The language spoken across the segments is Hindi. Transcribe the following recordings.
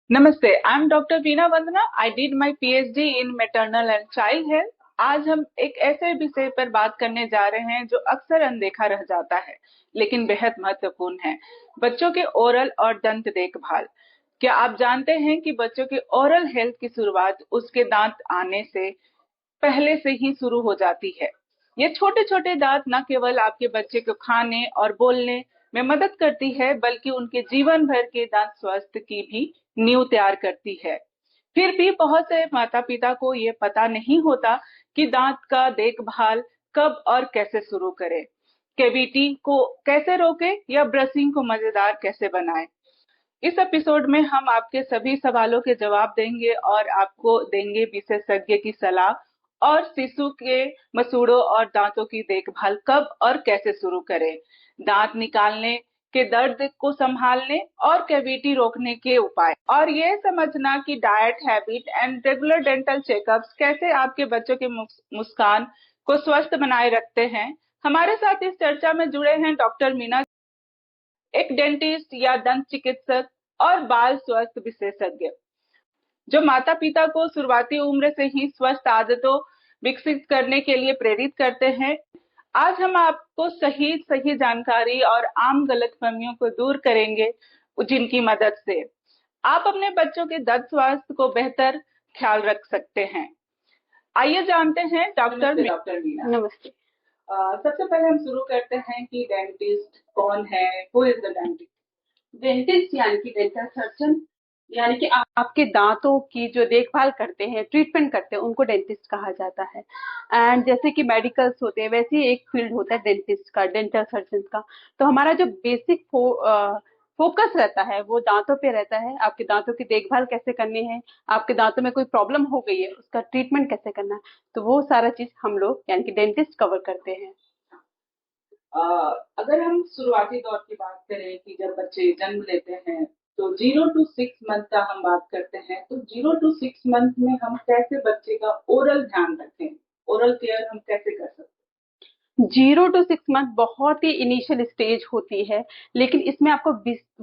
नमस्ते, I am doctor Veena Vandana. I did my PhD in maternal and child health. आज हम एक ऐसे विषय पर बात करने जा रहे हैं जो अक्सर अनदेखा रह जाता है लेकिन बेहद महत्वपूर्ण है। बच्चों के ओरल और दंत देखभाल। क्या आप जानते हैं कि बच्चों की ओरल हेल्थ की शुरुआत उसके दांत आने से पहले से ही शुरू हो जाती है। ये छोटे छोटे दांत न केवल आपके बच्चे को खाने और बोलने में मदद करती है बल्कि उनके जीवन भर के दांत स्वास्थ्य की भी नींव तैयार करती है। फिर भी बहुत से माता पिता को ये पता नहीं होता कि दांत का देखभाल कब और कैसे शुरू करें, कैविटी को कैसे रोके या ब्रशिंग को मजेदार कैसे बनाएं। इस एपिसोड में हम आपके सभी सवालों के जवाब देंगे और आपको देंगे विशेषज्ञ की सलाह और शिशु के मसूड़ों और दांतों की देखभाल कब और कैसे शुरू करें, दांत निकालने के दर्द को संभालने और कैविटी रोकने के उपाय, और ये समझना कि diet habit and regular dental checkups कैसे आपके बच्चों के मुस्कान को स्वस्थ बनाए रखते हैं। हमारे साथ इस चर्चा में जुड़े हैं डॉक्टर मीना, एक डेंटिस्ट या दंत चिकित्सक और बाल स्वास्थ्य विशेषज्ञ जो माता पिता को शुरुआती उम्र से ही स्वस्थ आदतों विकसित करने के लिए प्रेरित करते हैं। आज हम आपको सही सही जानकारी और आम गलतफहमियों को दूर करेंगे जिनकी मदद से आप अपने बच्चों के दंत स्वास्थ्य को बेहतर ख्याल रख सकते हैं। आइए जानते हैं डॉक्टर मीना। नमस्ते। सबसे पहले हम शुरू करते हैं कि डेंटिस्ट कौन है, who is the dentist. Dentist यानी कि डेंटल सर्जन, यानी कि आपके दांतों की जो देखभाल करते हैं, ट्रीटमेंट करते हैं, उनको डेंटिस्ट कहा जाता है। एंड जैसे कि मेडिकल्स होते हैं वैसे ही एक फील्ड होता है डेंटिस्ट का, डेंटल सर्जन का। तो हमारा जो बेसिक फोकस रहता है वो दांतों पे रहता है। आपके दांतों की देखभाल कैसे करनी है, आपके दांतों में कोई प्रॉब्लम हो गई है उसका ट्रीटमेंट कैसे करना है, तो वो सारा चीज हम लोग यानी कि डेंटिस्ट कवर करते हैं। अगर हम शुरुआती दौर की बात करें कि जब बच्चे जन्म लेते हैं तो 0 to 6 मंथ का हम बात करते हैं, तो 0 to 6 मंथ में हम कैसे बच्चे का ओरल ध्यान रखें, ओरल केयर हम कैसे कर सकते हैं। 0 to 6 मंथ बहुत ही इनिशियल स्टेज होती है, लेकिन इसमें आपको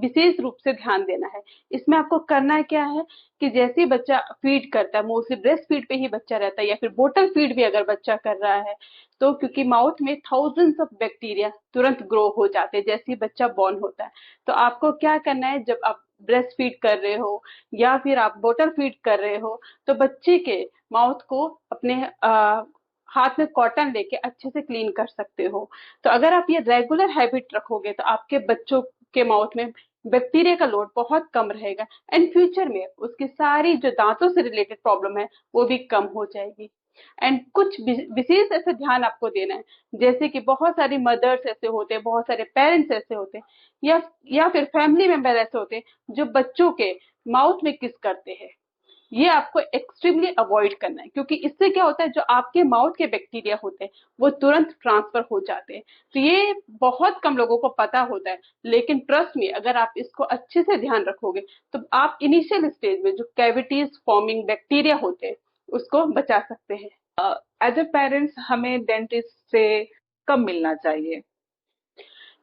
विशेष रूप से ध्यान देना है। इसमें आपको करना क्या है कि जैसे ही बच्चा फीड करता है, मोस्टली ब्रेस्ट फीड पे ही बच्चा रहता है या फिर बोटल फीड भी अगर बच्चा कर रहा है, तो क्योंकि माउथ में थाउजेंड्स ऑफ बैक्टीरिया तुरंत ग्रो हो जाते हैं जैसे ही बच्चा बॉर्न होता है। तो आपको क्या करना है, जब आप ब्रेस्ट फीड कर रहे हो या फिर आप बोटल फीड कर रहे हो, तो बच्चे के माउथ को अपने हाथ में कॉटन लेके अच्छे से क्लीन कर सकते हो। तो अगर आप ये रेगुलर हैबिट रखोगे तो आपके बच्चों के माउथ में बैक्टीरिया का लोड बहुत कम रहेगा एंड फ्यूचर में उसकी सारी जो दांतों से रिलेटेड प्रॉब्लम है वो भी कम हो जाएगी। एंड कुछ विशेष ऐसे ध्यान आपको देना है, जैसे कि बहुत सारी मदर्स ऐसे होते हैं, बहुत सारे पेरेंट्स ऐसे होते हैं या फिर फैमिली मेंबर ऐसे होते हैं जो बच्चों के माउथ में किस करते हैं। ये आपको एक्सट्रीमली अवॉइड करना है, क्योंकि इससे क्या होता है, जो आपके माउथ के बैक्टीरिया होते हैं वो तुरंत ट्रांसफर हो जाते हैं। तो ये बहुत कम लोगों को पता होता है, लेकिन ट्रस्ट में अगर आप इसको अच्छे से ध्यान रखोगे तो आप इनिशियल स्टेज में जो कैविटीज फॉर्मिंग बैक्टीरिया होते हैं उसको बचा सकते हैं। एज ए पेरेंट्स हमें डेंटिस्ट से कब मिलना चाहिए।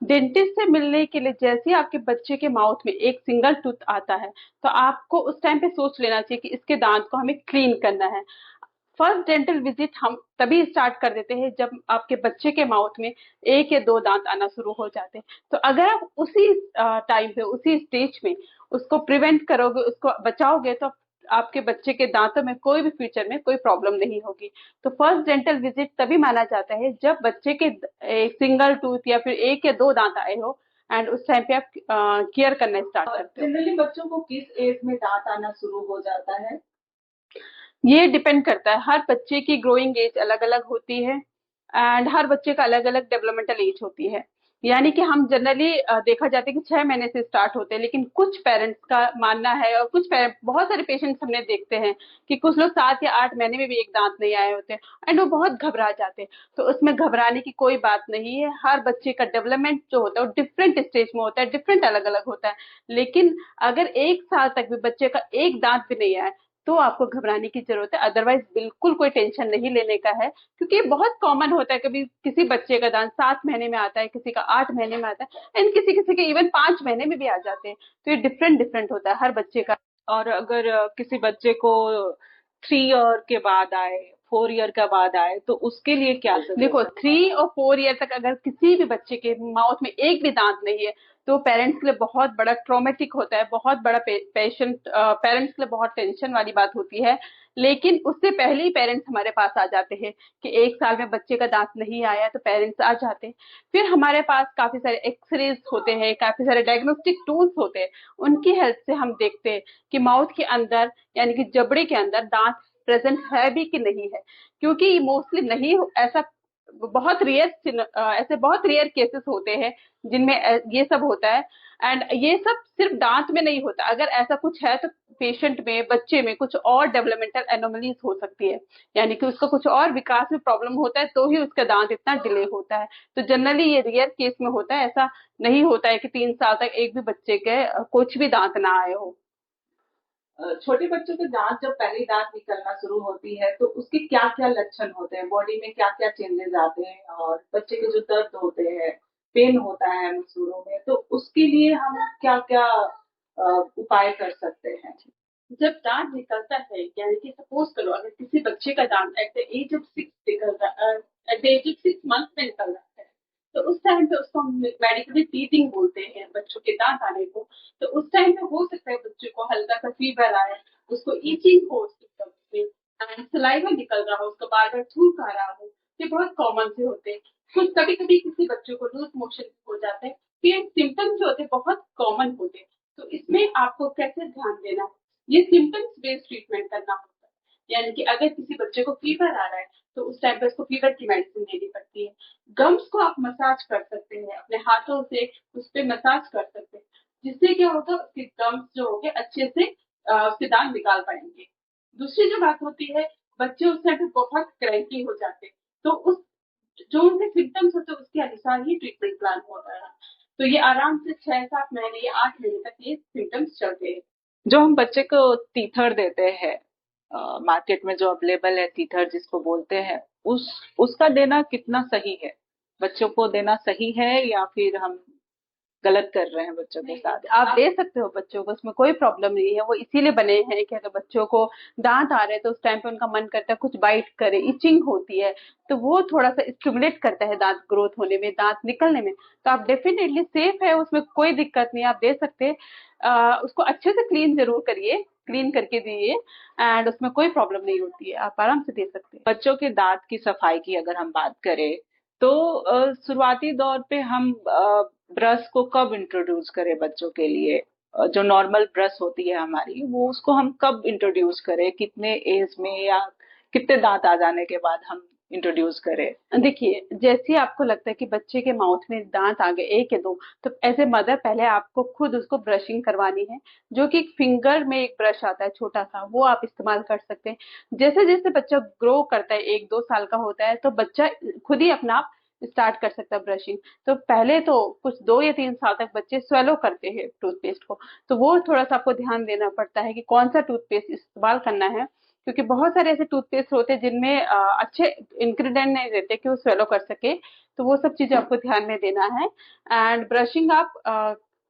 डेंटिस्ट से मिलने के लिए जैसे ही आपके बच्चे के माउथ में एक सिंगल टूथ आता है, तो आपको उस टाइम पे सोच लेना चाहिए कि इसके दांत को हमें क्लीन करना है। फर्स्ट डेंटल विजिट हम तभी स्टार्ट कर देते हैं जब आपके बच्चे के माउथ में एक या दो दांत आना शुरू हो जाते हैं। तो अगर आप उसी टाइम पे, उसी स्टेज में उसको प्रिवेंट करोगे, उसको बचाओगे, तो आपके बच्चे के दांतों में कोई भी फ्यूचर में कोई प्रॉब्लम नहीं होगी। तो फर्स्ट डेंटल विजिट तभी माना जाता है जब बच्चे के सिंगल टूथ या फिर एक या दो दांत आए हो, एंड उस टाइम पे आप केयर करना स्टार्ट करते हो। जनरली बच्चों को किस एज में दांत आना शुरू हो जाता है। ये डिपेंड करता है, हर बच्चे की ग्रोइंग एज अलग अलग होती है एंड हर बच्चे का अलग अलग डेवलपमेंटल एज होती है। यानी कि हम जनरली देखा जाता है कि 6 महीने से स्टार्ट होते हैं, लेकिन कुछ पेरेंट्स का मानना है और कुछ बहुत सारे पेशेंट्स हमने देखते हैं कि कुछ लोग 7 या 8 महीने में भी एक दांत नहीं आए होते एंड वो बहुत घबरा जाते हैं। तो उसमें घबराने की कोई बात नहीं है। हर बच्चे का डेवलपमेंट जो होता है वो डिफरेंट स्टेज में होता है, डिफरेंट अलग अलग होता है। लेकिन अगर 1 साल तक भी बच्चे का एक दांत भी नहीं आए तो आपको घबराने की जरूरत है, अदरवाइज बिल्कुल कोई टेंशन नहीं लेने का है। क्योंकि ये बहुत कॉमन होता है, कभी किसी बच्चे का दांत 7 महीने में आता है, किसी का 8 महीने में आता है एंड किसी किसी के इवन 5 महीने में भी आ जाते हैं। तो ये डिफरेंट डिफरेंट होता है हर बच्चे का। और अगर किसी बच्चे को 3 ईयर के बाद आए, 4 ईयर के बाद आए, तो उसके लिए क्या देखो सजेशन? 3 और 4 ईयर तक अगर किसी भी बच्चे के माउथ में एक भी दांत नहीं है तो पेरेंट्स के लिए बहुत बड़ा ट्रॉमेटिक होता है, बहुत बड़ा पेशेंट पेरेंट्स के लिए बहुत टेंशन वाली बात होती है। लेकिन उससे पहले ही पेरेंट्स हमारे पास आ जाते हैं कि 1 साल में बच्चे का दांत नहीं आया, तो पेरेंट्स आ जाते हैं। फिर हमारे पास काफी सारे एक्सरेज होते हैं, काफी सारे डायग्नोस्टिक टूल्स होते हैं, उनकी हेल्प से हम देखते हैं कि माउथ के अंदर यानी कि जबड़े के अंदर दांत प्रेजेंट है भी कि नहीं है। क्योंकि मोस्टली नहीं ऐसा, बहुत रेयर ऐसे बहुत रेयर केसेस होते हैं जिनमें ये सब होता है। एंड ये सब सिर्फ दांत में नहीं होता, अगर ऐसा कुछ है तो पेशेंट में, बच्चे में कुछ और डेवलपमेंटल एनोमलीज हो सकती है, यानी कि उसका कुछ और विकास में प्रॉब्लम होता है तो ही उसका दांत इतना डिले होता है। तो जनरली ये रेयर केस में होता है, ऐसा नहीं होता है कि 3 साल तक एक भी बच्चे के कुछ भी दांत ना आए हो। छोटे बच्चों के दांत जब पहली दांत निकलना शुरू होती है तो उसके क्या क्या लक्षण होते हैं, बॉडी में क्या क्या चेंजेस आते हैं, और बच्चे के जो दर्द होते हैं, पेन होता है मसूड़ों में, तो उसके लिए हम क्या क्या उपाय कर सकते हैं? जब दांत निकलता है, यानी कि सपोज करो अगर किसी बच्चे का दांत एट द एज ऑफ 6 निकल रहा, at the age of 6 month में निकल रहा है, तो उस टाइम पे उसको हम मेडिकली टीथिंग बोलते हैं बच्चों के दांत आने को। तो उस टाइम पे हो सकता है बच्चे को हल्का सा फीवर आए, उसको ईचिंग हो उसके एंड सलाइवा निकल रहा हो, उसको बार बार थूक आ रहा हो। ये बहुत कॉमन से होते हैं। कुछ कभी कभी किसी बच्चों को लूज मोशन हो जाते हैं। तो ये सिम्टम्स जो होते हैं बहुत कॉमन होते हैं। तो इसमें आपको कैसे ध्यान देना है, ये सिम्टम्स बेस्ड ट्रीटमेंट करना होता है। यानी कि अगर किसी बच्चे को फीवर आ रहा है तो उस टाइम पे उसको फीवर की मेडिसिन देनी पड़ती है। गम्स को आप मसाज कर सकते हैं, अपने हाथों से उस पे मसाज कर सकते हैं, जिससे क्या होगा उसके गम्स जो होंगे अच्छे से उसके दांत निकाल पाएंगे। दूसरी जो बात होती है, बच्चे उस टाइम पे बहुत क्रैंकी हो जाते हैं, तो उस जो उनके सिम्टम्स होते हैं उसके अनुसार ही ट्रीटमेंट प्लान होता है। तो ये आराम से 6-7 महीने या 8 महीने तक ये सिम्टम्स चलते हैं। जो हम बच्चे को टीथर देते हैं, मार्केट में जो अवेलेबल है टीथर जिसको बोलते हैं, उस उसका देना कितना सही है? बच्चों को देना सही है या फिर हम गलत कर रहे हैं बच्चों के नहीं, साथ? आप दे सकते हो बच्चों को, उसमें कोई प्रॉब्लम नहीं है। वो इसीलिए बने हैं कि अगर बच्चों को दांत आ रहे हैं तो उस टाइम पे उनका मन करता है कुछ बाइट करे, इचिंग होती है, तो वो थोड़ा सा स्टिमुलेट करता है दांत ग्रोथ होने में, दांत निकलने में। तो आप डेफिनेटली सेफ है, उसमें कोई दिक्कत नहीं, आप दे सकते हैं। उसको अच्छे से क्लीन जरूर करिए, क्लीन करके दिए, एंड उसमें कोई प्रॉब्लम नहीं होती है, आप आराम से दे सकते हैं। बच्चों के दांत की सफाई की अगर हम बात करें, तो शुरुआती दौर पे हम ब्रश को कब इंट्रोड्यूस करें बच्चों के लिए? जो नॉर्मल ब्रश होती है हमारी, वो उसको हम कब इंट्रोड्यूस करें, कितने एज में या कितने दांत आ जाने के बाद हम इंट्रोड्यूस करें? देखिए, जैसे ही आपको लगता है कि बच्चे के माउथ में दांत आ गए 1 या 2, तो एज ए मदर पहले आपको खुद उसको ब्रशिंग करवानी है, जो कि एक फिंगर में एक ब्रश आता है छोटा सा, वो आप इस्तेमाल कर सकते हैं। जैसे जैसे बच्चा ग्रो करता है, 1-2 साल का होता है, तो बच्चा खुद ही अपना आप स्टार्ट कर सकता है ब्रशिंग। तो पहले तो कुछ 2 या 3 साल तक बच्चे स्वेलो करते हैं टूथपेस्ट को, तो वो थोड़ा सा आपको ध्यान देना पड़ता है कि कौन सा टूथपेस्ट इस्तेमाल करना है, क्योंकि बहुत सारे ऐसे टूथपेस्ट होते हैं जिनमें अच्छे इंग्रेडिएंट नहीं रहते कि वो स्वेलो कर सके। तो वो सब चीजें आपको ध्यान में देना है। एंड ब्रशिंग आप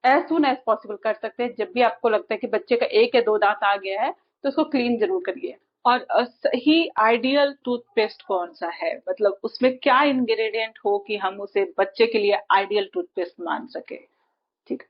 एज सुन एज पॉसिबल कर सकते हैं। जब भी आपको लगता है कि बच्चे का 1 या 2 दांत आ गया है तो उसको क्लीन जरूर करिए। और सही आइडियल टूथपेस्ट कौन सा है, मतलब उसमें क्या इंग्रेडिएंट हो कि हम उसे बच्चे के लिए आइडियल टूथपेस्ट मान सके? ठीक है।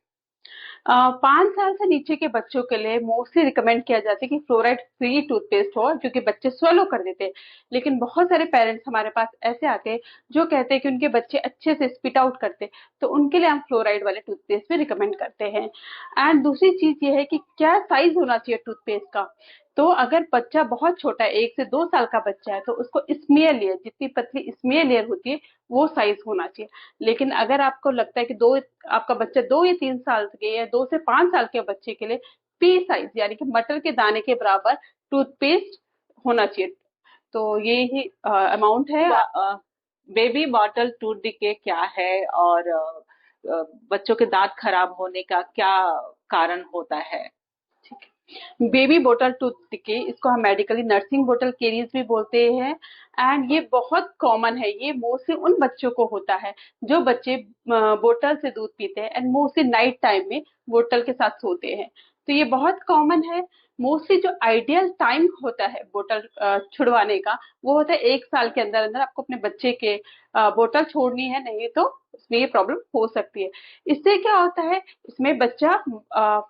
5 साल से नीचे के बच्चों के लिए मोस्टली रिकमेंड किया जाता है कि फ्लोराइड फ्री टूथपेस्ट हो, क्योंकि बच्चे स्वेलो कर देते हैं। लेकिन बहुत सारे पेरेंट्स हमारे पास ऐसे आते हैं जो कहते हैं कि उनके बच्चे अच्छे से स्पिट आउट करते हैं, तो उनके लिए हम फ्लोराइड वाले टूथपेस्ट भी रिकमेंड करते हैं। एंड दूसरी चीज ये है कि क्या साइज होना चाहिए टूथपेस्ट का। तो अगर बच्चा बहुत छोटा है, 1 से 2 साल का बच्चा है, तो उसको स्मेयर लेयर, जितनी पतली स्मेयर लेयर होती है, वो साइज होना चाहिए। लेकिन अगर आपको लगता है कि दो आपका बच्चा 2 या 3 साल के या 2 से 5 साल के बच्चे के लिए पी साइज, यानी कि मटर के दाने के बराबर टूथपेस्ट होना चाहिए। तो ये ही अमाउंट है। बेबी बॉटल टूथ डिके क्या है, और बच्चों के दांत खराब होने का क्या कारण होता है? बेबी बोटल टूथ डिके, इसको हम मेडिकली नर्सिंग बोटल केरीज भी बोलते हैं। एंड ये बहुत कॉमन है, ये मोस्टली उन बच्चों को होता है जो बच्चे बोतल से दूध पीते हैं एंड मोस्टली नाइट टाइम में बोतल के साथ सोते हैं। तो ये बहुत कॉमन है। मोस्टली जो आइडियल टाइम होता है बोतल छुड़वाने का, वो होता है 1 साल के अंदर अंदर आपको अपने बच्चे के बोतल छोड़नी है, नहीं तो इसमें ये प्रॉब्लम हो सकती है। इससे क्या होता है, इसमें बच्चा अ,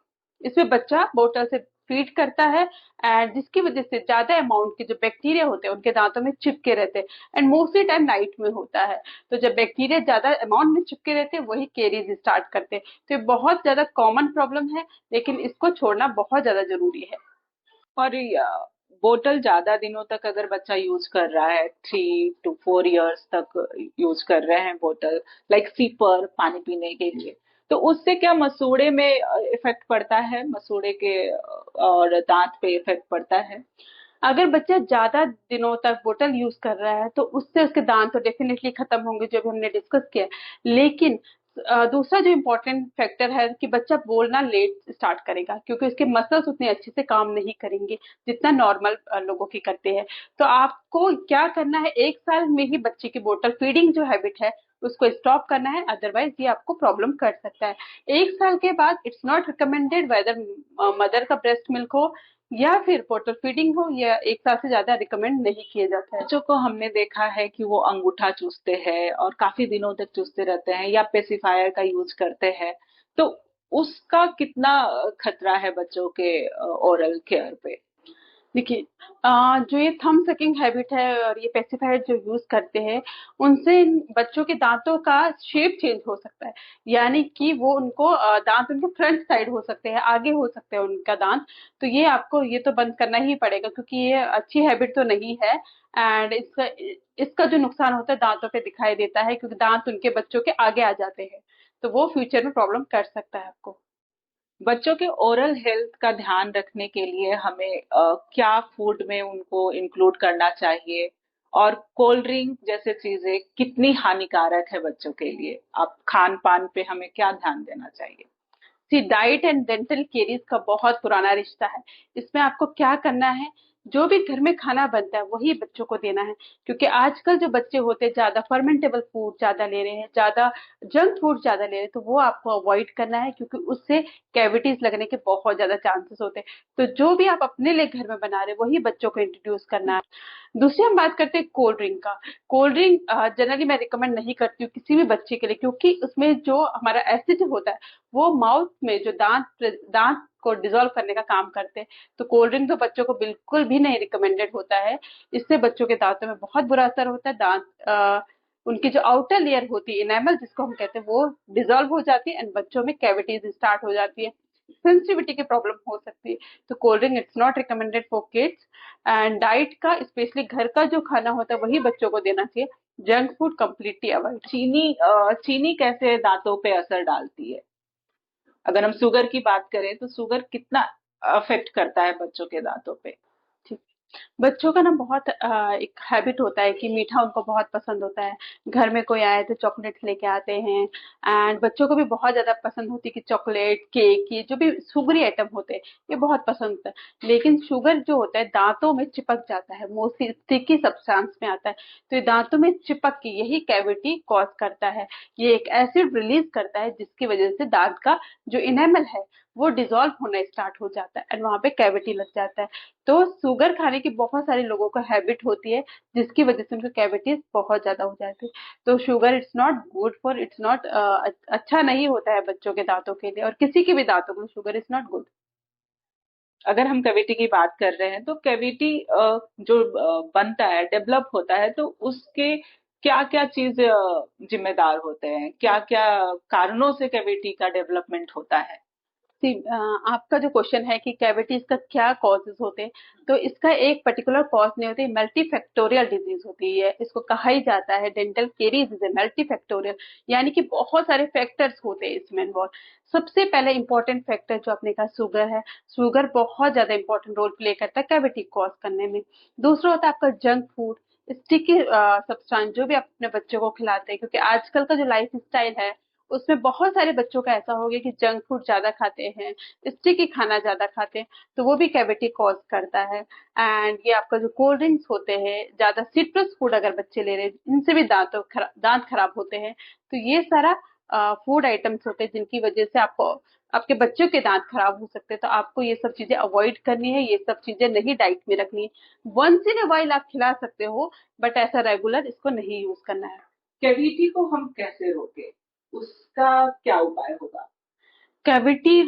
इसमें बच्चा बोतल से फीड करता है, एंड जिसकी वजह से ज्यादा अमाउंट के जो बैक्टीरिया होते हैं उनके दांतों में चिपके रहते हैं, एंड मोस्टली टाइम नाइट में होता है। तो जब बैक्टीरिया ज्यादा अमाउंट में चिपके रहते हैं वही केरीज स्टार्ट करते हैं। तो ये बहुत ज्यादा कॉमन प्रॉब्लम है, लेकिन इसको छोड़ना बहुत ज्यादा जरूरी है। और बोतल ज्यादा दिनों तक अगर बच्चा यूज कर रहा है, 3 to 4 years तक यूज कर रहे हैं बोतल, लाइक सीपर पानी पीने के लिए, तो उससे क्या मसूड़े में इफेक्ट पड़ता है, मसूड़े के और दांत पे इफेक्ट पड़ता है? अगर बच्चा ज्यादा दिनों तक बोतल यूज कर रहा है तो उससे उसके दांत तो डेफिनेटली खत्म होंगे, जो भी हमने डिस्कस किया। लेकिन दूसरा जो इम्पोर्टेंट फैक्टर है कि बच्चा बोलना लेट स्टार्ट करेगा, क्योंकि उसके मसल्स उतने अच्छे से काम नहीं करेंगे जितना नॉर्मल लोगों की करते हैं। तो आपको क्या करना है, 1 साल में ही बच्चे की बोतल फीडिंग जो हैबिट है उसको स्टॉप करना है, अदरवाइज ये आपको प्रॉब्लम कर सकता है। 1 साल के बाद it's not recommended whether mother का ब्रेस्ट मिल्क हो या फिर बॉटल फीडिंग हो, या 1 साल से ज्यादा रिकमेंड नहीं किया जाता है। बच्चों को हमने देखा है कि वो अंगूठा चूसते हैं और काफी दिनों तक चूसते रहते हैं, या पेसिफायर का यूज करते हैं, तो उसका कितना खतरा है बच्चों के ओरल केयर पे? देखिए, जो ये थंब सकिंग हैबिट है और ये पेस्टिसाइड जो यूज करते हैं, उनसे इन बच्चों के दांतों का शेप चेंज हो सकता है। यानी कि वो उनको दांत उनके फ्रंट साइड हो सकते हैं, आगे हो सकते हैं उनका दांत। तो ये आपको ये तो बंद करना ही पड़ेगा, क्योंकि ये अच्छी हैबिट तो नहीं है। एंड इसका इसका जो नुकसान होता है दांतों पे दिखाई देता है, क्योंकि दांत उनके बच्चों के आगे आ जाते हैं, तो वो फ्यूचर में प्रॉब्लम कर सकता है आपको। बच्चों के ओरल हेल्थ का ध्यान रखने के लिए हमें क्या फूड में उनको इंक्लूड करना चाहिए, और कोल्ड ड्रिंक जैसे चीजें कितनी हानिकारक है बच्चों के लिए? आप खान पान पे हमें क्या ध्यान देना चाहिए? सी डाइट एंड डेंटल केरीज का बहुत पुराना रिश्ता है। इसमें आपको क्या करना है, जो भी घर में खाना बनता है वही बच्चों को देना है। क्योंकि आजकल जो बच्चे होते हैं ज्यादा फर्मेंटेबल फूड ज्यादा ले रहे हैं, ज्यादा जंक फूड ज्यादा ले रहे हैं, तो वो आपको अवॉइड करना है, क्योंकि उससे कैविटीज लगने के बहुत ज्यादा चांसेस होते हैं। तो जो भी आप अपने लिए घर में बना रहे हैं वही बच्चों को इंट्रोड्यूस करना है। दूसरी हम बात करते हैं कोल्ड ड्रिंक का। कोल्ड ड्रिंक जनरली मैं रिकमेंड नहीं करती हूँ किसी भी बच्चे के लिए, क्योंकि उसमें जो हमारा एसिड होता है वो माउथ में जो दांत को डिसॉल्व करने का काम करते हैं। तो कोल्ड ड्रिंक तो बच्चों को बिल्कुल भी नहीं रिकमेंडेड होता है। इससे बच्चों के दांतों में बहुत बुरा असर होता है। उनकी जो आउटर लेयर होती है इनेमल जिसको हम कहते हैं, वो डिसॉल्व हो जाती है, एंड बच्चों में कैविटीज स्टार्ट हो जाती है, सेंसिटिविटी की प्रॉब्लम हो सकती है। तो cold drink it's not recommended for kids. And diet का, स्पेशली घर का जो खाना होता है वही बच्चों को देना चाहिए। Junk food completely avoid. चीनी कैसे दांतों पे असर डालती है? अगर हम शुगर की बात करें तो शुगर कितना अफेक्ट करता है बच्चों के दांतों पे? ठीक। बच्चों का ना बहुत एक हैबिट होता है कि मीठा उनको बहुत पसंद होता है। घर में कोई आए तो चॉकलेट्स लेके आते हैं, एंड बच्चों को भी बहुत ज्यादा पसंद होती है कि चॉकलेट केक ये जो भी शुगरी आइटम होते हैं ये बहुत पसंद होता है। लेकिन शुगर जो होता है दांतों में चिपक जाता है, मोस्टली स्टिकी सब्सटेंस में आता है। तो ये दांतों में चिपक के यही कैविटी कॉज करता है। ये एक एसिड रिलीज करता है जिसकी वजह से दांत का जो इनेमल है वो डिसॉल्व होना स्टार्ट हो जाता है, एंड वहां पे कैविटी लग जाता है। तो शुगर खाने की बहुत सारे लोगों को हैबिट होती है, जिसकी वजह से उनको कैविटीज बहुत ज्यादा हो जाती है। तो sugar it's not good for, it's not अच्छा नहीं होता है बच्चों के दांतों के लिए, और किसी के भी दांतों के लिए शुगर इज नॉट गुड। अगर हम कैविटी की बात कर रहे हैं, तो कैविटी जो बनता है, डेवलप होता है, तो उसके क्या क्या चीज जिम्मेदार होते हैं, क्या क्या कारणों से कैविटी का डेवलपमेंट होता है? आपका जो क्वेश्चन है कि कैविटीज का क्या कॉजेज होते हैं, तो इसका एक पर्टिकुलर कॉज नहीं होती, मल्टीफैक्टोरियल डिजीज होती है। इसको कहा ही जाता है dental caries is a multifactorial, यानी कि बहुत सारे फैक्टर्स होते हैं इसमें इन्वॉल्व। सबसे पहले इंपॉर्टेंट फैक्टर जो आपने कहा शुगर है। शुगर बहुत ज्यादा इंपॉर्टेंट रोल प्ले करता है कैविटी कॉज करने में। दूसरा होता है आपका जंक फूड, स्टिकी सब्सटेंस जो भी आप अपने बच्चों को खिलाते हैं, क्योंकि आजकल का जो लाइफ स्टाइल है उसमें बहुत सारे बच्चों का ऐसा हो गया कि जंक फूड ज्यादा खाते हैं, स्टिकी खाना ज्यादा खाते हैं, तो वो भी कैविटी कॉज करता है। एंड ये आपका जो कोल्ड ड्रिंक्स होते हैं, ज्यादा सिट्रस फूड अगर बच्चे ले रहे हैं इनसे भी दांत खराब होते हैं। तो ये सारा फूड आइटम्स होते हैं जिनकी वजह से आपको आपके बच्चों के दांत खराब हो सकते हैं, तो आपको ये सब चीजें अवॉइड करनी है, ये सब चीजें नहीं डाइट में रखनी है। वंस इन अ वाइल आप खिला सकते हो, बट ऐसा रेगुलर इसको नहीं यूज करना है। कैविटी को हम कैसे रोके, उसका क्या उपाय होगा? कैविटी,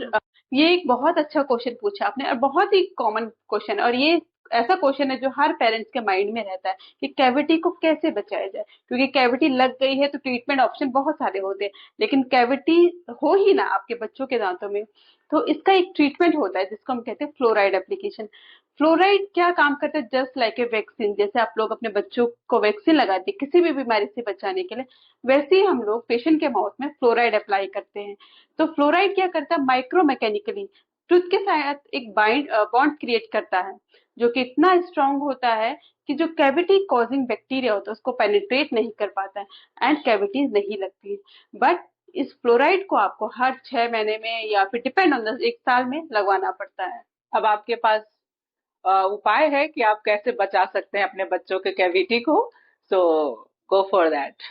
ये एक बहुत अच्छा क्वेश्चन पूछा आपने, और बहुत ही कॉमन क्वेश्चन है, और ये ऐसा क्वेश्चन है जो हर पेरेंट्स के माइंड में रहता है कि कैविटी को कैसे बचाया जाए, क्योंकि कैविटी लग गई है तो ट्रीटमेंट ऑप्शन बहुत सारे होते हैं, लेकिन कैविटी हो ही ना आपके बच्चों के दांतों में, तो इसका एक ट्रीटमेंट होता है जिसको हम कहते हैं फ्लोराइड एप्लीकेशन। फ्लोराइड क्या काम करता है, जस्ट लाइक ए वैक्सीन, जैसे आप लोग अपने बच्चों को वैक्सीन लगाते हैं किसी भी बीमारी से बचाने के लिए, वैसे ही हम लोग पेशेंट के माउथ में फ्लोराइड अप्लाई करते हैं। तो फ्लोराइड क्या करता है, माइक्रो मैकेनिकली टूथ के साथ एक बॉन्ड क्रिएट करता है, जो कि इतना स्ट्रांग होता है कि जो कैविटी कॉजिंग बैक्टीरिया होता है उसको पेनिट्रेट नहीं कर पाता है एंड कैविटीज नहीं लगती है। बट इस फ्लोराइड को आपको हर 6 महीने में या फिर डिपेंड ऑन द 1 साल में लगवाना पड़ता है। अब आपके पास उपाय है कि आप कैसे बचा सकते हैं अपने बच्चों के कैविटी को, सो गो फॉर दैट।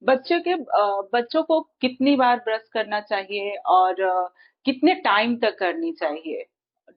बच्चों को कितनी बार ब्रश करना चाहिए और कितने टाइम तक करनी चाहिए?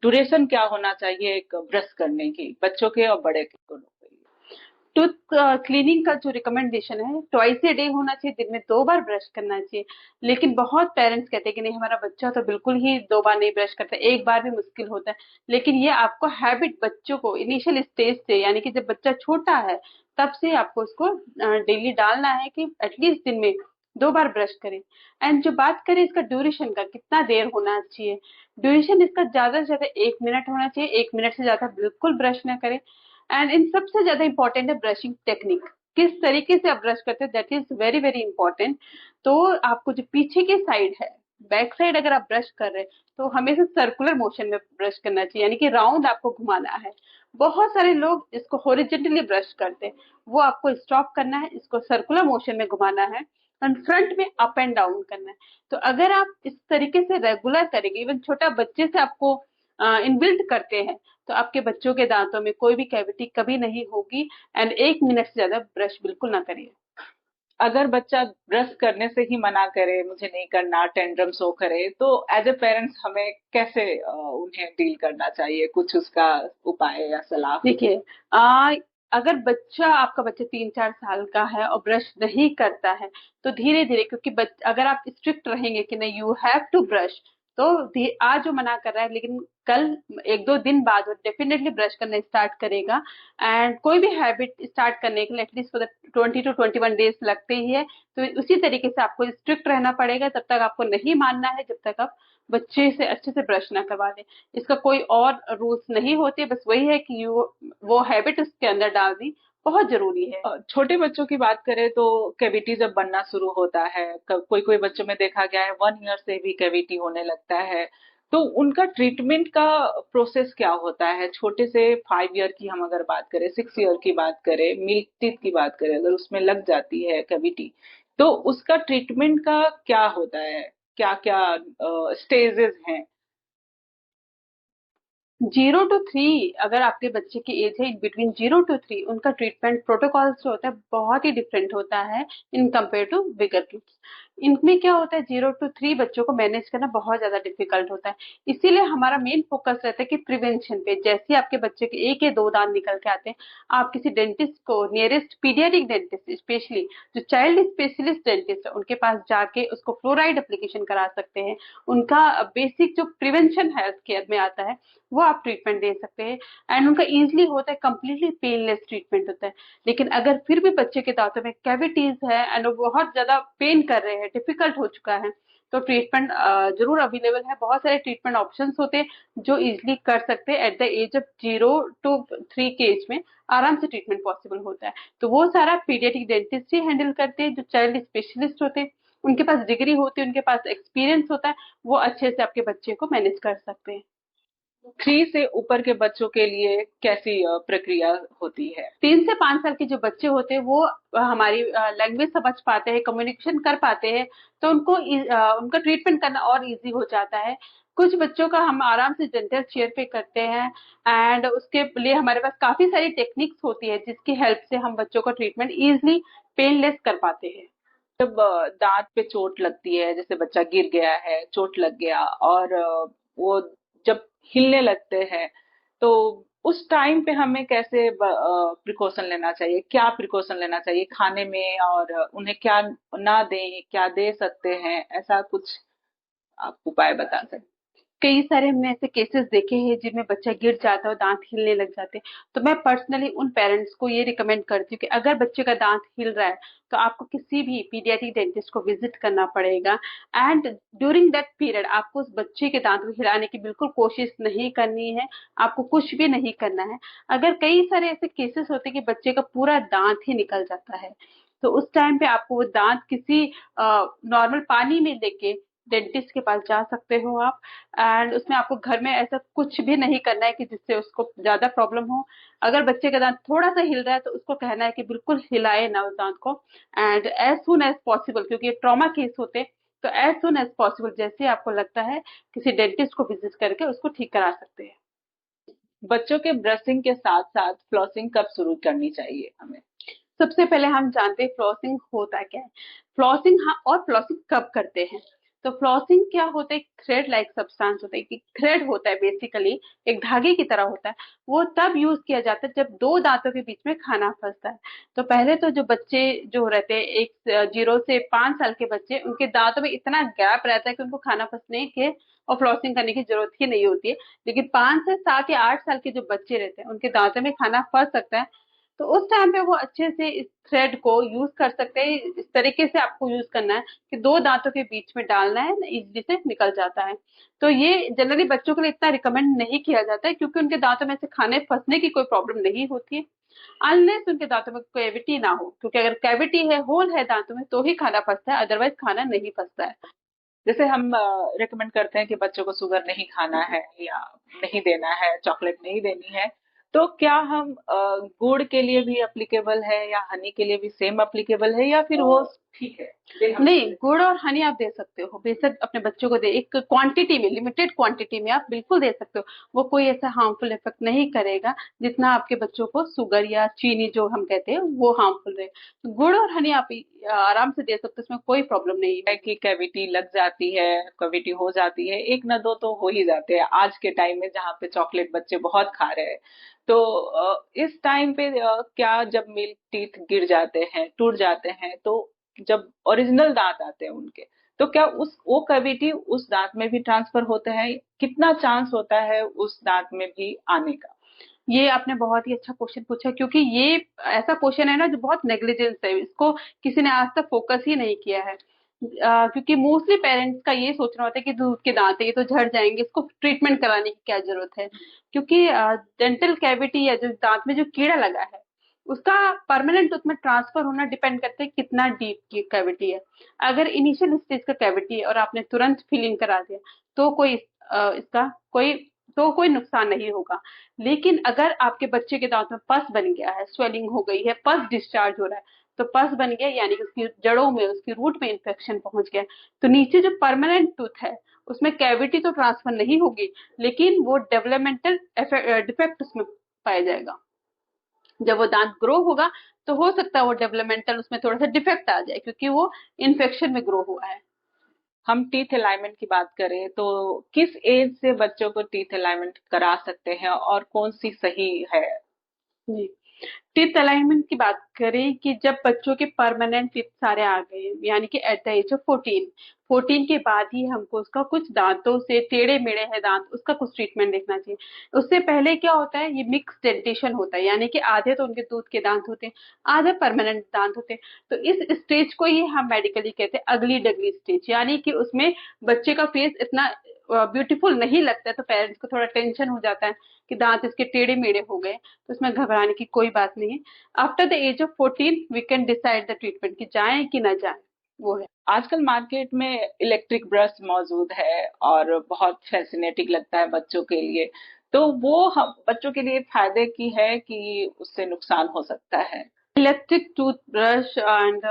ड्यूरेशन क्या होना चाहिए एक ब्रश करने की, बच्चों के और बड़े के दोनों के लिए? टूथ क्लीनिंग का जो रिकमेंडेशन है, ट्वाइस ए डे होना चाहिए, दिन में 2 बार ब्रश करना चाहिए। लेकिन बहुत पेरेंट्स कहते हैं कि नहीं, हमारा बच्चा तो बिल्कुल ही 2 बार नहीं ब्रश करता, 1 बार भी मुश्किल होता है। लेकिन ये आपको हैबिट बच्चों को इनिशियल स्टेज से, यानी कि जब बच्चा छोटा है तब से आपको उसको डेली डालना है कि एटलीस्ट दिन में 2 बार ब्रश करें। एंड जो बात करें इसका ड्यूरेशन का, कितना देर होना चाहिए, ड्यूरेशन इसका ज्यादा से ज्यादा 1 मिनट होना चाहिए, 1 मिनट से ज्यादा बिल्कुल ब्रश ना करें। एंड इन सबसे ज्यादा इंपॉर्टेंट है ब्रशिंग टेक्निक, किस तरीके से आप ब्रश करते हैं, that is very very important. तो आपको जो पीछे की साइड है, बैक साइड अगर आप ब्रश कर रहे हैं तो हमेशा सर्कुलर मोशन में ब्रश करना चाहिए, यानी कि राउंड आपको घुमाना है। बहुत सारे लोग इसको हॉरिजेंटली ब्रश करते हैं, वो आपको स्टॉप करना है, इसको सर्कुलर मोशन में घुमाना है एंड फ्रंट में अप एंड डाउन करना है। तो अगर आप इस तरीके से रेगुलर करेंगे, इवन छोटा बच्चे से आपको इनबिल्ट करते हैं, तो आपके बच्चों के दांतों में कोई भी कैविटी कभी नहीं होगी। एंड 1 मिनट से ज्यादा ब्रश बिल्कुल ना करिए। अगर बच्चा ब्रश करने से ही मना करे, मुझे नहीं करना, टेंट्रम शो करे, तो एज ए पेरेंट्स हमें कैसे उन्हें डील करना चाहिए? कुछ उसका उपाय या सलाह हो? देखिए, अगर आपका बच्चा 3-4 साल का है और ब्रश नहीं करता है, तो धीरे धीरे, क्योंकि अगर आप स्ट्रिक्ट रहेंगे कि नहीं यू हैव टू ब्रश, तो आज जो मना कर रहा है, लेकिन कल 1-2 दिन बाद वो डेफिनेटली ब्रश करना स्टार्ट करेगा। एंड कोई भी हैबिट स्टार्ट करने के लिए at least for the 20 to 21 days लगते ही है। तो उसी तरीके से आपको स्ट्रिक्ट रहना पड़ेगा, तब तक आपको नहीं मानना है जब तक आप बच्चे से अच्छे से ब्रश ना करवा दें। इसका कोई और रूल्स नहीं होते, बस वही है कि वो हैबिट उसके अंदर डाल दी, बहुत जरूरी है। छोटे बच्चों की बात करें तो कैविटी जब बनना शुरू होता है, कोई कोई बच्चों में देखा गया है 1 ईयर से भी कैविटी होने लगता है, तो उनका ट्रीटमेंट का प्रोसेस क्या होता है? छोटे से 5 ईयर की हम अगर बात करें, 6 ईयर की बात करें, मिल्क टीथ की बात करें, अगर उसमें लग जाती है कैविटी, तो उसका ट्रीटमेंट का क्या होता है? क्या क्या स्टेजेस हैं? 0 to 3, अगर आपके बच्चे की एज है इन बिटवीन 0 to 3, उनका ट्रीटमेंट प्रोटोकॉल जो होता है बहुत ही डिफरेंट होता है in compare to bigger kids. इनमें क्या होता है, 0 to 3 बच्चों को मैनेज करना बहुत ज्यादा डिफिकल्ट होता है। इसीलिए हमारा मेन फोकस रहता है कि प्रिवेंशन पे, जैसे ही आपके बच्चे के 1 या 2 दांत निकल के आते हैं, आप किसी डेंटिस्ट को, नियरेस्ट पीडियाट्रिक डेंटिस्ट, स्पेशली जो चाइल्ड स्पेशलिस्ट डेंटिस्ट है, उनके पास जाके उसको फ्लोराइड एप्लीकेशन करा सकते हैं। उनका बेसिक जो प्रिवेंशन हेल्थ केयर में आता है, वो आप ट्रीटमेंट दे सकते हैं। एंड उनका इजिली होता है, कंप्लीटली पेनलेस ट्रीटमेंट होता है। लेकिन अगर फिर भी बच्चे के दांतों में कैविटीज है एंड वो बहुत ज्यादा पेन कर रहे हैं, डिफिकल्ट हो चुका है, तो ट्रीटमेंट जरूर अवेलेबल है। बहुत सारे ट्रीटमेंट ऑप्शंस होते हैं जो इजिली कर सकते हैं। At the age of 0 to 3 के एज में आराम से ट्रीटमेंट पॉसिबल होता है। तो वो सारा पीडियाट्रिक डेंटिस्ट ही हैंडल करते हैं, जो चाइल्ड स्पेशलिस्ट होते हैं, उनके पास डिग्री होती है, उनके पास एक्सपीरियंस होता है, वो अच्छे से आपके बच्चे को मैनेज कर सकते हैं। 3 से ऊपर के बच्चों के लिए कैसी प्रक्रिया होती है? 3 से 5 साल के जो बच्चे होते हैं वो हमारी लैंग्वेज समझ पाते हैं, कम्युनिकेशन कर पाते हैं, तो उनका ट्रीटमेंट करना और इजी हो जाता है। कुछ बच्चों का हम आराम से डेंटल चेयर पे करते हैं, एंड उसके लिए हमारे पास काफी सारी टेक्निक्स होती है जिसकी हेल्प से हम बच्चों का ट्रीटमेंट इजिली पेनलेस कर पाते हैं। जब दांत पे चोट लगती है, जैसे बच्चा गिर गया है, चोट लग गया, और वो जब हिलने लगते हैं, तो उस टाइम पे हमें कैसे प्रिकॉशन लेना चाहिए, क्या प्रिकॉशन लेना चाहिए खाने में, और उन्हें क्या ना दें, क्या दे सकते हैं, ऐसा कुछ आप उपाय बता सकते कई सारे हमने ऐसे केसेस देखे हैं जिनमें बच्चा गिर जाता है और दांत हिलने लग जाते हैं। तो मैं पर्सनली उन पेरेंट्स को ये रिकमेंड करती हूँ कि अगर बच्चे का दांत हिल रहा है तो आपको किसी भी पीडियाट्रिक डेंटिस्ट को विजिट करना पड़ेगा। एंड ड्यूरिंग दैट पीरियड आपको उस बच्चे के दांत को हिलाने की बिल्कुल कोशिश नहीं करनी है। आपको कुछ भी नहीं करना है। अगर कई सारे ऐसे केसेस होते हैं कि बच्चे का पूरा दांत ही निकल जाता है, तो उस टाइम पे आपको वो दांत किसी नॉर्मल पानी में लेके डेंटिस्ट के पास जा सकते हो आप। एंड उसमें आपको घर में ऐसा कुछ भी नहीं करना है कि जिससे उसको ज्यादा प्रॉब्लम हो। अगर बच्चे का दांत थोड़ा सा हिल रहा है तो उसको कहना है कि बिल्कुल हिलाए ना उस दांत को। And as soon as possible, क्योंकि ये ट्रॉमा केस होते हैं, तो एज सुन एज पॉसिबल जैसे आपको लगता है किसी डेंटिस्ट को विजिट करके उसको ठीक करा सकते हैं। हैं? बच्चों के ब्रशिंग के साथ साथ फ्लॉसिंग कब शुरू करनी चाहिए हमें? सबसे पहले हम जानते हैं फ्लॉसिंग होता क्या है। फ्लॉसिंग, हाँ, और फ्लॉसिंग कब करते हैं। तो फ्लॉसिंग क्या होता है, थ्रेड लाइक सब्सटेंस होता है कि थ्रेड होता है, बेसिकली एक धागे की तरह होता है। वो तब यूज किया जाता है जब दो दांतों के बीच में खाना फंसता है। तो पहले तो जो बच्चे जो रहते हैं, एक 0 से 5 साल के बच्चे, उनके दांतों में इतना गैप रहता है कि उनको खाना फंसने के और फ्लॉसिंग करने की जरूरत ही नहीं होती है। लेकिन 5 से 7 या 8 साल के जो बच्चे रहते हैं उनके दांतों में खाना फंस सकता है। तो उस टाइम पे वो अच्छे से इस थ्रेड को यूज कर सकते हैं। इस तरीके से आपको यूज करना है कि दो दांतों के बीच में डालना है, इजली से निकल जाता है। तो ये जनरली बच्चों के लिए इतना रिकमेंड नहीं किया जाता है क्योंकि उनके दांतों में से खाने फंसने की कोई प्रॉब्लम नहीं होती है, अनलेस उनके दांतों में कैविटी ना हो। क्योंकि अगर कैविटी है, होल है दांतों में, तो ही खाना फंसता है, अदरवाइज खाना नहीं फंसता है। जैसे हम रेकमेंड करते हैं कि बच्चों को शुगर नहीं खाना है, या नहीं देना है, चॉकलेट नहीं देनी है, तो क्या हम गुड़ के लिए भी एप्लीकेबल है, या हनी के लिए भी सेम एप्लीकेबल है, या फिर वो ठीक है, दे हम नहीं, सकते हैं? गुड़ और हनी आप दे सकते हो, बेशक अपने बच्चों को दे, एक क्वांटिटी में, लिमिटेड क्वांटिटी में आप बिल्कुल दे सकते हो। वो कोई ऐसा हार्मफुल इफेक्ट नहीं करेगा जितना आपके बच्चों को शुगर या चीनी जो हम कहते हैं वो हार्मफुल रहे। तो गुड़ और हनी आप आराम से दे सकते हो, उसमें कोई प्रॉब्लम नहीं है होगी। कि कैविटी लग जाती है, कैविटी हो जाती है, एक ना दो तो हो ही जाते हैं आज के टाइम में, जहाँ पे चॉकलेट बच्चे बहुत खा रहे हैं। तो इस टाइम पे क्या, जब मिल्क टीथ गिर जाते हैं, टूट जाते हैं, तो जब ओरिजिनल दांत आते हैं उनके, तो क्या उस वो कैविटी उस दांत में भी ट्रांसफर होता है? कितना चांस होता है उस दांत में भी आने का? ये आपने बहुत ही अच्छा क्वेश्चन पूछा, क्योंकि ये ऐसा क्वेश्चन है ना जो बहुत नेग्लिजेंस है, इसको किसी ने आज तक फोकस ही नहीं किया है। क्योंकि मोस्टली पेरेंट्स का ये सोचना होता है कि दूध के दांत है, ये तो झड़ जाएंगे, इसको ट्रीटमेंट कराने की क्या जरूरत है। क्योंकि डेंटल कैविटी या जो दांत में जो कीड़ा लगा है उसका परमानेंट उसमें ट्रांसफर होना डिपेंड करता है कितना डीप की कैविटी है। अगर इनिशियल स्टेज का कैविटी है और आपने तुरंत फिलिंग करा दिया तो इसका कोई कोई नुकसान नहीं होगा। लेकिन अगर आपके बच्चे के दांत में पस बन गया है, स्वेलिंग हो गई है, पस डिस्चार्ज हो रहा है, तो पस बन गया यानी कि उसकी जड़ों में, उसकी रूट में इन्फेक्शन पहुंच गया, तो नीचे जो परमानेंट टूथ है उसमें कैविटी तो ट्रांसफर नहीं होगी, लेकिन वो डेवलपमेंटल डिफेक्ट उसमें पाया जाएगा। जब वो दांत ग्रो होगा तो हो सकता है वो डेवलपमेंटल उसमें थोड़ा सा डिफेक्ट आ जाए, क्योंकि वो इन्फेक्शन में ग्रो हुआ है। हम टीथ अलाइनमेंट की बात करें तो किस एज से बच्चों को टीथ अलाइनमेंट करा सकते हैं, और कौन सी सही है? जी, टीथ अलाइनमेंट की बात करें कि जब बच्चों के परमानेंट टीथ सारे आ गए, यानी कि एट द एज ऑफ 14 के बाद ही हमको उसका कुछ दांतों से टेढ़े मेढ़े है दांत, उसका कुछ ट्रीटमेंट देखना चाहिए। उससे पहले क्या होता है, ये मिक्स डेंटेशन होता है, यानी कि आधे तो उनके दूध के दांत होते हैं, आधे परमानेंट दांत होते हैं। तो इस स्टेज को ही हम मेडिकली कहते हैं अगली डगली स्टेज, यानी कि उसमें बच्चे का फेस इतना ब्यूटीफुल नहीं लगता है, तो पेरेंट्स को थोड़ा टेंशन हो जाता है कि दांत इसके टेढ़े मेढ़े हो गए। तो इसमें घबराने की कोई बात नहीं है। After the age of 14 we can decide the treatment कि जाएं कि ना जाएं, वो है। आजकल मार्केट में इलेक्ट्रिक ब्रश मौजूद है, और बहुत फैसिनेटिंग लगता है बच्चों के लिए, तो वो हम बच्चों के लिए फायदे की है कि उससे नुकसान हो सकता है? इलेक्ट्रिक टूथब्रश एंड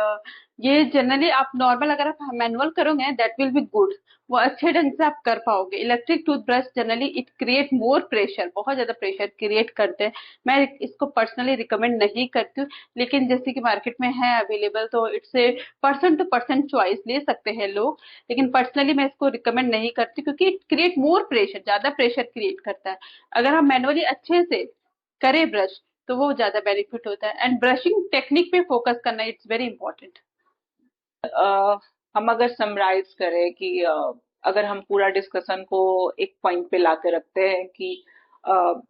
ये जनरली आप नॉर्मल अगर आप मैनुअल करोगे दैट विल बी गुड, वो अच्छे ढंग से आप कर पाओगे। Electric toothbrush generally it create more pressure, बहुत ज्यादा प्रेशर क्रिएट करते हैं। मैं इसको पर्सनली रिकमेंड नहीं करती हूँ, लेकिन जैसे कि मार्केट में है अवेलेबल तो it's a person to person choice, ले सकते हैं लोग। लेकिन पर्सनली मैं इसको रिकमेंड नहीं करती क्योंकि इट क्रिएट मोर प्रेशर, ज्यादा प्रेशर क्रिएट करता है। अगर हम मैनुअली अच्छे से करें ब्रश तो वो ज्यादा बेनिफिट होता है। एंड ब्रशिंग टेक्निक पे फोकस करना इट्स वेरी इंपॉर्टेंट। हम अगर समराइज करें कि अगर हम पूरा डिस्कशन को एक पॉइंट पे लाके रखते हैं कि अ,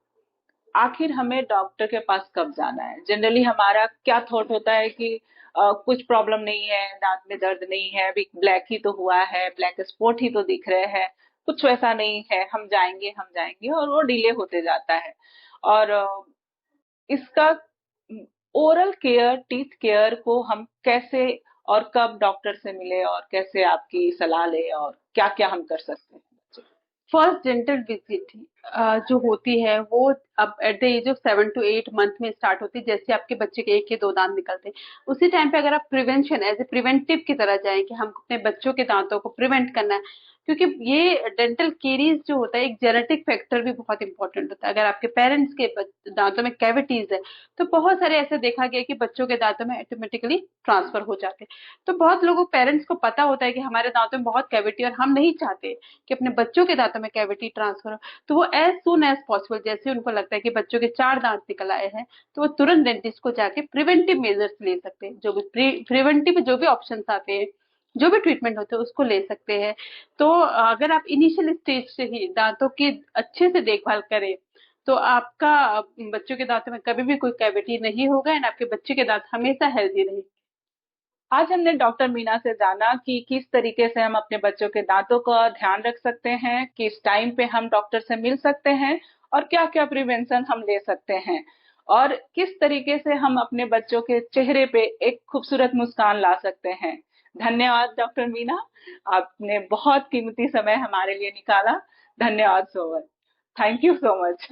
आखिर हमें डॉक्टर के पास कब जाना है। जनरली हमारा क्या थॉट होता है कि कुछ प्रॉब्लम नहीं है, दांत में दर्द नहीं है, अभी ब्लैक ही तो हुआ है, ब्लैक स्पॉट ही तो दिख रहे हैं, कुछ वैसा नहीं है, हम जाएंगे, और वो डिले होते जाता है। और इसका ओरल केयर, टीथ केयर को हम कैसे और कब डॉक्टर से मिले और कैसे आपकी सलाह ले और क्या क्या हम कर सकते हैं। फर्स्ट डेंटल विजिट जो होती है वो अब at the age of 7 to 8 month में स्टार्ट होती है। जैसे आपके बच्चे के एक या दो दांत निकलते हैं उसी टाइम पे अगर आप प्रिवेंशन एज ए प्रिवेंटिव की तरह जाएं कि हम अपने बच्चों के दांतों को प्रिवेंट करना है, क्योंकि ये डेंटल केरीज जो होता है एक जेनेटिक फैक्टर भी बहुत इंपॉर्टेंट होता है। अगर आपके पेरेंट्स के दांतों में कैविटीज है तो बहुत सारे ऐसे देखा गया कि बच्चों के दांतों में ऑटोमेटिकली ट्रांसफर हो जाते हैं। तो बहुत लोगों पेरेंट्स को पता होता है कि हमारे दांतों में बहुत कैविटी और हम नहीं चाहते कि अपने बच्चों के दांतों में कैविटी ट्रांसफर हो। तो वो एज सुन एज पॉसिबल जैसे उनको लगता है कि बच्चों के 4 दांत निकल आए हैं तो वो तुरंत डेंटिस्ट को जाके प्रिवेंटिव मेजर्स ले सकते हैं। जो भी प्रिवेंटिव जो भी ऑप्शन आते हैं, जो भी ट्रीटमेंट होते हैं उसको ले सकते हैं। तो अगर आप इनिशियल स्टेज से ही दांतों की अच्छे से देखभाल करें तो आपका बच्चों के दांतों में कभी भी कोई कैविटी नहीं होगा एंड आपके बच्चे के दांत हमेशा हेल्दी रहेंगे। आज हमने डॉक्टर मीना से जाना कि किस तरीके से हम अपने बच्चों के दांतों का ध्यान रख सकते हैं, किस टाइम पे हम डॉक्टर से मिल सकते हैं, और क्या क्या प्रिवेंशन हम ले सकते हैं, और किस तरीके से हम अपने बच्चों के चेहरे पे एक खूबसूरत मुस्कान ला सकते हैं। धन्यवाद डॉक्टर मीना, आपने बहुत कीमती समय हमारे लिए निकाला। धन्यवाद so much. Thank you so much.